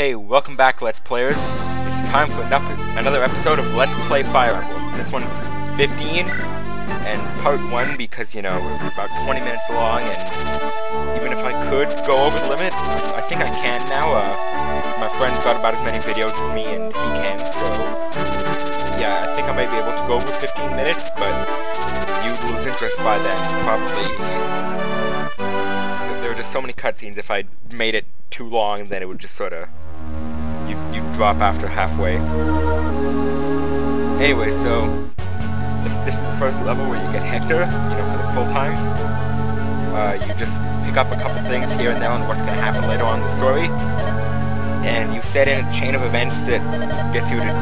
Hey, welcome back, Let's Players. It's time for another episode of Let's Play Fire Emblem. This one's 15, and part 1 because, you know, it was about 20 minutes long, and even if I could go over the limit, I think I can now. My friend's got about as many videos as me, and he can, so yeah, I think I might be able to go over 15 minutes, but you'd lose interest by then, probably. There are just so many cutscenes. If I made it too long, then it would just sort of you drop after halfway. Anyway, so this is the first level where you get Hector, you know, for the full time. You just pick up a couple things here and there on what's going to happen later on in the story, and you set in a chain of events that gets you to,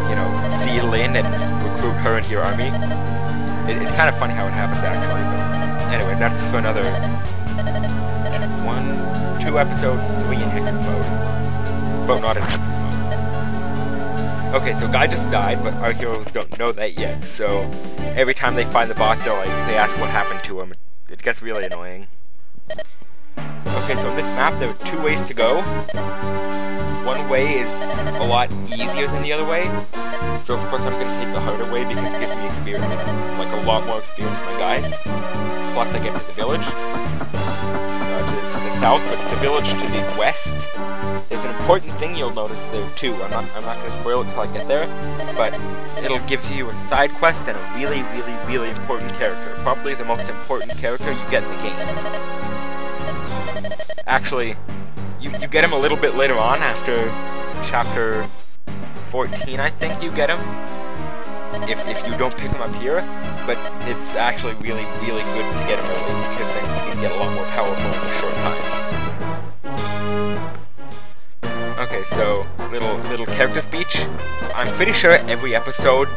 you know, seal in and recruit her into your army. It's kind of funny how it happens, actually, but anyway, that's for another 2 episodes, 3 in Hector's mode. But not in Hector's mode. Okay, so Guy just died, but our heroes don't know that yet, so every time they find the boss, they ask what happened to him. It gets really annoying. Okay, so in this map, there are 2 ways to go. One way is a lot easier than the other way, so of course I'm going to take the harder way because it gives me experience, like a lot more experience for my guys. Plus I get to the village. South, but the village to the west, there's an important thing you'll notice there too. I'm not going to spoil it till I get there, but it'll give you a side quest and a really, really, really important character. Probably the most important character you get in the game. Actually, you get him a little bit later on, after chapter 14, I think you get him. If you don't pick him up here, but it's actually really, really good to get him early, because then he can get a lot more powerful in a short time. Okay, so little character speech. I'm pretty sure every episode,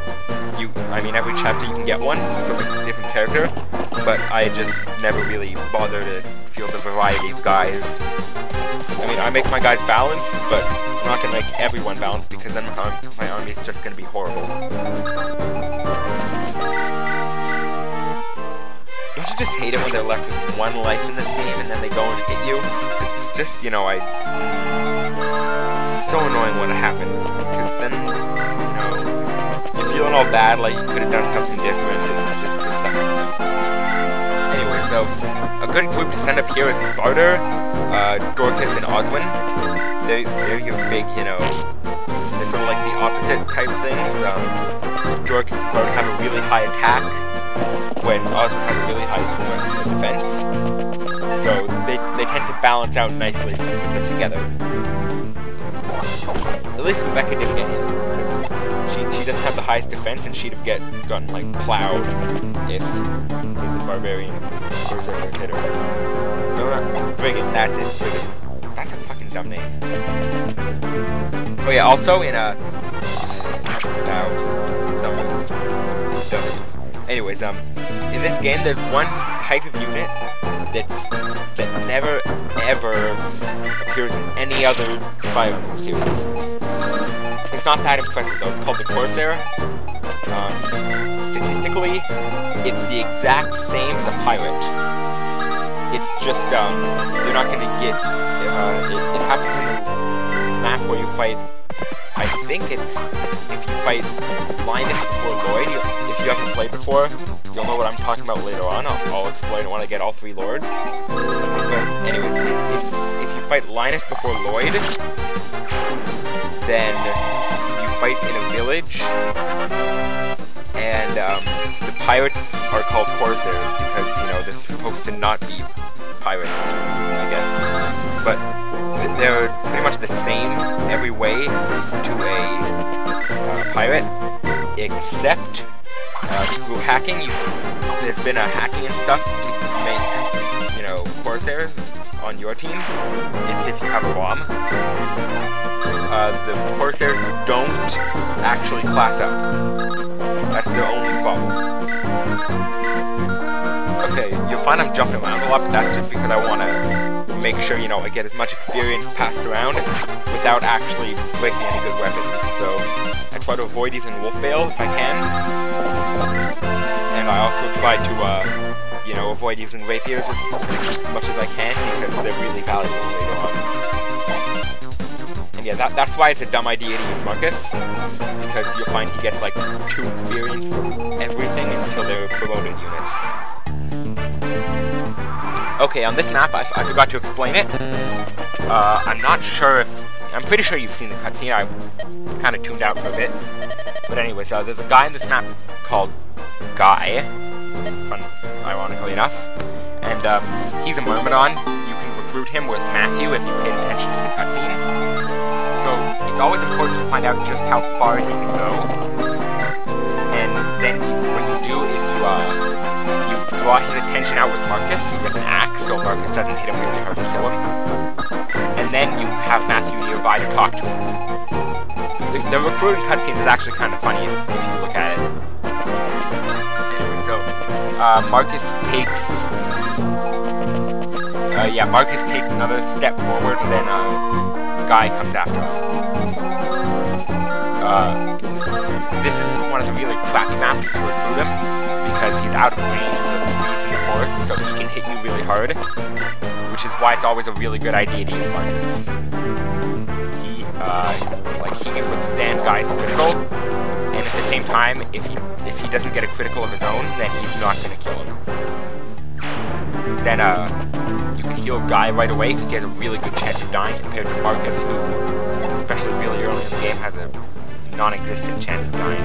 every chapter you can get one from a different character, but I just never really bother to feel the variety of guys. I mean, I make my guys balanced, but I'm not going to make everyone balanced, because then my army is just going to be horrible. Don't you just hate it when they're left with 1 life in this game and then they go and hit you? It's just, you know, it's so annoying when it happens, because then, you know, you're feeling all bad, like you could have done something different, and just that kind of thing. Anyway, so a good group to send up here is Barter, Dorcas, and Oswin. They're your big, you know, they're sort of like the opposite type things. Dorcas and Barter have a really high attack, when Oswin has a really high strength and defense. So they tend to balance out nicely if you put them together. At least Rebecca didn't get hit. She doesn't have the highest defense, and she'd have gotten like plowed if the barbarian berserker hit her. No, not Brigand, that's it, Brigand. That's a fucking dumb name. Oh yeah, also in a... Anyways, in this game, there's one type of unit that never, ever appears in any other Fire Emblem series. It's not that impressive, though. It's called the Corsair. Statistically, it's the exact same as a pirate. It's just, you're not gonna get... it happens in the map where you fight... I think it's if you fight Linus before Lloyd. If you haven't played before, you'll know what I'm talking about later on. I'll explain it when I get all 3 lords. But anyways, if you fight Linus before Lloyd, then you fight in a village, and the pirates are called Corsairs because, you know, they're supposed to not be pirates, I guess. But they're pretty much the same every way to a pirate, except through hacking. There's been a hacking and stuff to make, you know, Corsairs on your team. It's if you have a bomb. The Corsairs don't actually class up. That's their only problem. Okay, you'll find I'm jumping around a lot, but that's just because I want to make sure, you know, I get as much experience passed around without actually breaking any good weapons. So I try to avoid using Wolfbale if I can, and I also try to, you know, avoid using rapiers as much as I can, because they're really valuable later on. And yeah, that's why it's a dumb idea to use Marcus, because you'll find he gets like 2 experience for everything until they're promoted units. Okay, on this map, I forgot to explain it. I'm not sure if... I'm pretty sure you've seen the cutscene. I kind of tuned out for a bit. But anyways, there's a guy in this map called Guy, ironically enough, and he's a Myrmidon. You can recruit him with Matthew if you pay attention to the cutscene. So it's always important to find out just how far he can go, and then what you do is you draw his attention out with Marcus with an axe, so Marcus doesn't hit him really hard to kill him, and then you have Matthew nearby to talk to him. The recruiting cutscene is actually kind of funny if you look at it. Anyway, so Marcus takes another step forward, and then Guy comes after him. This is one of the really crappy maps to recruit him, because he's out of range with the trees in the forest, so he can hit you really hard, which is why it's always a really good idea to use Marcus. He can withstand Guy's critical, and at the same time, if he doesn't get a critical of his own, then he's not going to kill him. Then you can heal Guy right away, because he has a really good chance of dying compared to Marcus, who, especially really early in the game, has a non-existent chance of dying.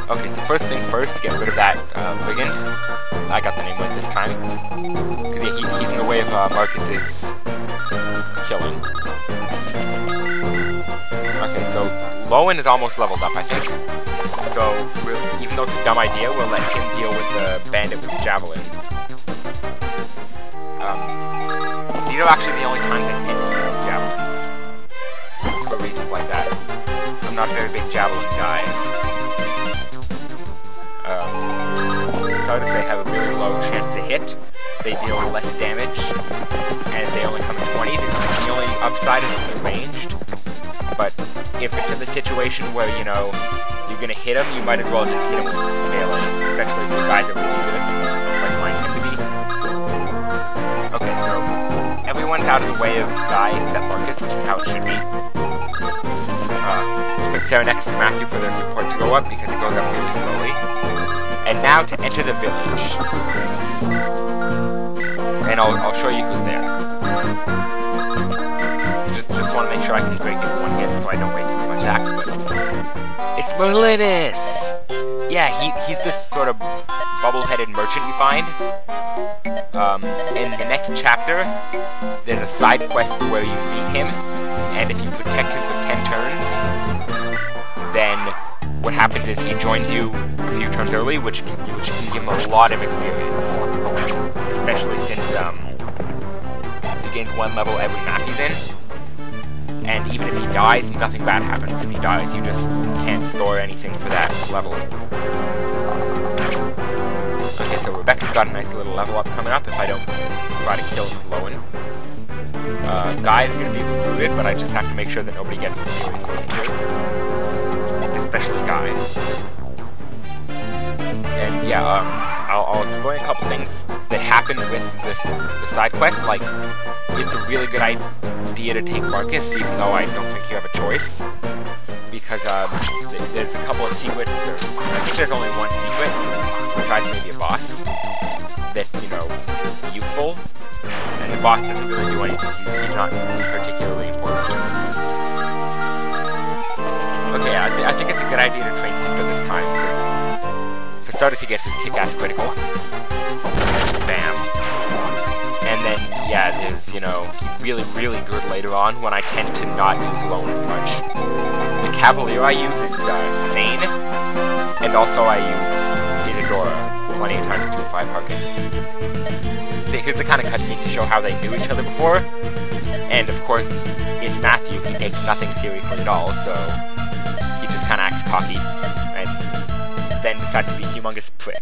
Okay, so first things first, get rid of that brigand. I got the name right this time, because yeah, he's in the way of Marcus's killing. Okay, so Lowen is almost leveled up, I think. So, even though it's a dumb idea, we'll let him deal with the bandit with the javelin. These are actually the only times I tend to use javelins, for reasons like that. I'm not a very big javelin guy. Starters, they have a really low chance to hit. They deal less damage, and they only come in 20s. The only upside is that they're ranged. But if it's in the situation where, you know, you're gonna hit him, you might as well just hit him with melee, especially if the guys are really good, like mine tend to be. Okay, so everyone's out of the way of Guy except Marcus, which is how it should be. Put Sarah next to Matthew for their support to go up, because it goes up really slowly. And now to enter the village. And I'll show you who's there. Just want to make sure I can break it in one hit so I don't waste too much axe, but... It's Merlinus! Yeah, he's this sort of bubble-headed merchant you find. In the next chapter, there's a side quest where you meet him, and if you protect him for 10 turns, then what happens is he joins you a few turns early, which can give him a lot of experience. Especially since he gains 1 level every map he's in. And even if he dies, nothing bad happens. If he dies, you just can't store anything for that level. Okay, so Rebecca's got a nice little level up coming up if I don't try to kill Lowen. Guy's gonna be recruited, but I just have to make sure that nobody gets seriously injured. Especially Guy. And yeah, I'll explain a couple things that happen with the side quest. Like, it's a really good idea to take Marcus, even though I don't think you have a choice. Because there's a couple of secrets, or I think there's only one secret, besides maybe a boss, that's, you know, useful. And the boss doesn't really do anything. He's not particularly important. Okay, I think it's a good idea to train Hector this time, because for starters he gets his kick-ass critical. Bam. And then, yeah, there's, you know, he's really, really good later on when I tend to not use Lowen as much. The Cavalier I use is Sane, and also I use Isadora plenty of times too if I'm Harkin. So here's the kind of cutscene to show how they knew each other before. And of course, it's Matthew, he takes nothing seriously at all, so he just kind of acts cocky, and then decides to be a humongous prick.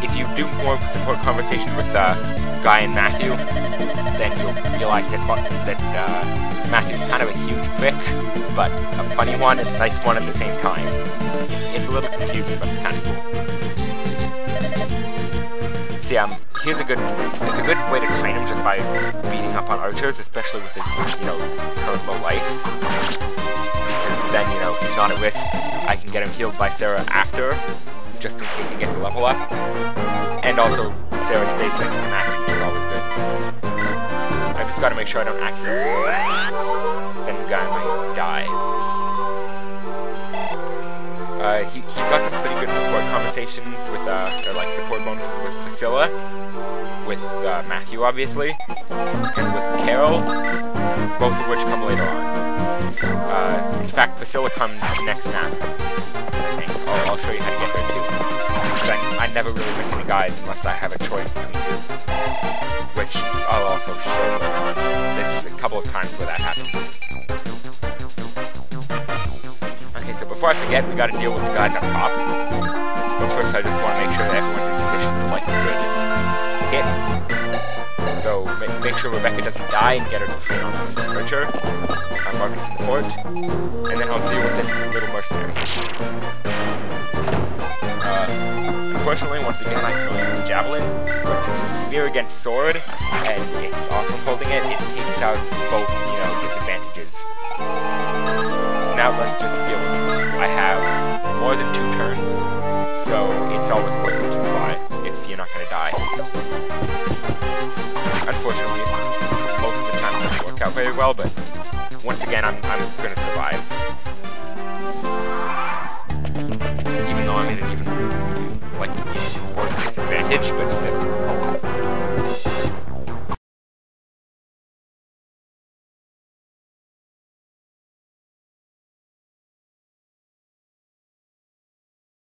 If you do more support conversation with Guy and Matthew, then you'll realize that Matthew's kind of a huge prick, but a funny one and a nice one at the same time. It's a little confusing, but it's kind of cool. See, it's a good way to train him just by beating up on archers, especially with his, you know, current low life. Because then, you know, he's not at risk. I can get him healed by Sarah after, just in case he gets a level up. And also, Sarah stays next to Max, which is always good. I just gotta make sure I don't accidentally land. Then the guy might die. He got some pretty good support conversations with, or like support bonuses with Priscilla, with Matthew obviously, and with Carol, both of which come later on. In fact, Priscilla comes next map, I think. I'll show you how to get her too. But I never really miss any guys unless I have a choice between two, which I'll also show you. There's a couple of times where that happens. Okay, so before I forget, we gotta deal with the guys up top. But first I just want to make sure that everyone's in position for like a good hit. So make sure Rebecca doesn't die and get her to train on Archer, on Marcus in the fort. And then I'll deal with this little mercenary. Unfortunately, once again, I can only use the javelin, but since it's spear against sword, and it's awesome holding it, it takes out both, you know, disadvantages. Now let's just deal with it. I have more than 2 turns, so it's always worth it to try if you're not going to die. Unfortunately, most of the time it doesn't work out very well, but once again, I'm going to survive. Even though I'm in an even, like, worse disadvantage, but still.